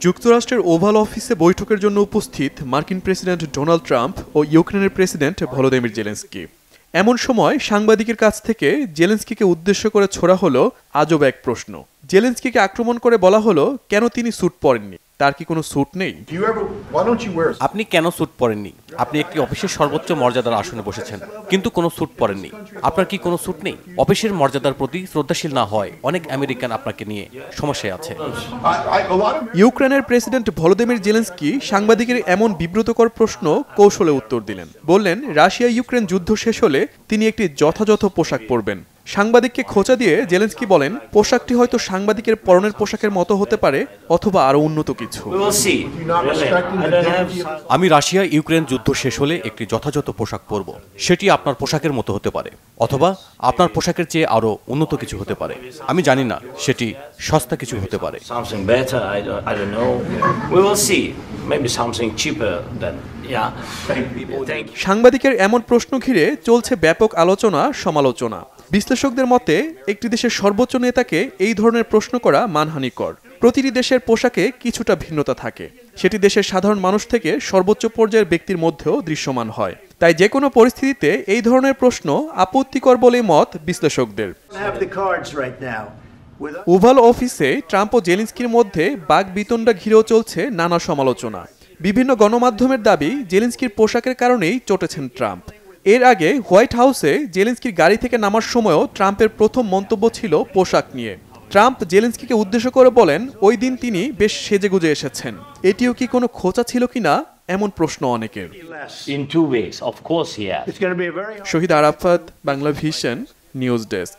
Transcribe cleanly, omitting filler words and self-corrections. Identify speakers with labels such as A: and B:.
A: যুক্তরাষ্ট্রের ওভাল অফিসে বৈঠকের জন্য উপস্থিত মার্কিন প্রেসিডেন্ট ডোনাল্ড ট্রাম্প ও ইউক্রেনের প্রেসিডেন্ট ভলোদিমির জেলেনস্কি। এমন সময় সাংবাদিকের কাছ থেকে জেলেনস্কিকে উদ্দেশ্য করে ছোড়া হলো আজব এক প্রশ্ন। জেলেনস্কিকে আক্রমণ করে বলা হলো, কেন তিনি স্যুট পরেননি? তার কি কোনো স্যুট নেই?
B: আপনি কেন স্যুট পরেননি? আপনি একটি অফিসের সর্বোচ্চ মর্যাদার আসনে বসেছেন, কিন্তু কোনো স্যুট পরেননি। আপনার কি কোনো স্যুট নেই? অফিসের মর্যাদার প্রতি শ্রদ্ধাশীল না হয় অনেক আমেরিকান আপনাকে নিয়ে সমস্যায় আছে।
A: ইউক্রেনের প্রেসিডেন্ট ভলোদিমির জেলেনস্কি সাংবাদিকের এমন বিব্রতকর প্রশ্ন কৌশলে উত্তর দিলেন। বললেন, রাশিয়া ইউক্রেন যুদ্ধ শেষ হলে তিনি একটি যথাযথ পোশাক পরবেন। সাংবাদিককে খোঁচা দিয়ে জেলেনস্কি বলেন, পোশাকটি হয়তো সাংবাদিকের পরনের পোশাকের মতো হতে পারে, অথবা আরো উন্নত কিছু।
B: আমি রাশিয়া ইউক্রেন যুদ্ধ শেষ হলে একটি যথাযথ পোশাক পরব। সেটি আপনার পোশাকের মতো হতে পারে, অথবা আপনার পোশাকের চেয়ে আরো উন্নত কিছু হতে পারে। আমি জানি না, সেটি সস্তা কিছু হতে পারে।
A: সাংবাদিকের এমন প্রশ্ন ঘিরে চলছে ব্যাপক আলোচনা সমালোচনা। বিশ্লেষকদের মতে, একটি দেশের সর্বোচ্চ নেতাকে এই ধরনের প্রশ্ন করা মানহানিকর। প্রতিটি দেশের পোশাকে কিছুটা ভিন্নতা থাকে, সেটি দেশের সাধারণ মানুষ থেকে সর্বোচ্চ পর্যায়ের ব্যক্তির মধ্যেও দৃশ্যমান হয়। তাই যে কোনো পরিস্থিতিতে এই ধরনের প্রশ্ন আপত্তিকর বলে মত বিশ্লেষকদের। ওভাল অফিসে ট্রাম্প ও জেলেনস্কির মধ্যে বাকবিতণ্ডা ঘিরেও চলছে নানা সমালোচনা। বিভিন্ন গণমাধ্যমের দাবি, জেলেনস্কির পোশাকের কারণেই চটেছেন ট্রাম্প। এর আগে হোয়াইট হাউসে জেলেনস্কির গাড়ি থেকে নামার সময়ও ট্রাম্পের প্রথম মন্তব্য ছিল পোশাক নিয়ে। ট্রাম্প জেলেনস্কিকে উদ্দেশ্য করে বলেন, ওই দিন তিনি বেশ সেজেগুজে এসেছেন। এটিও কি কোনো খোঁচা ছিল কিনা, এমন প্রশ্ন অনেকের।
C: In 2 ways, of course, yeah.
A: Shahid Arafat, Bangla vision, news desk.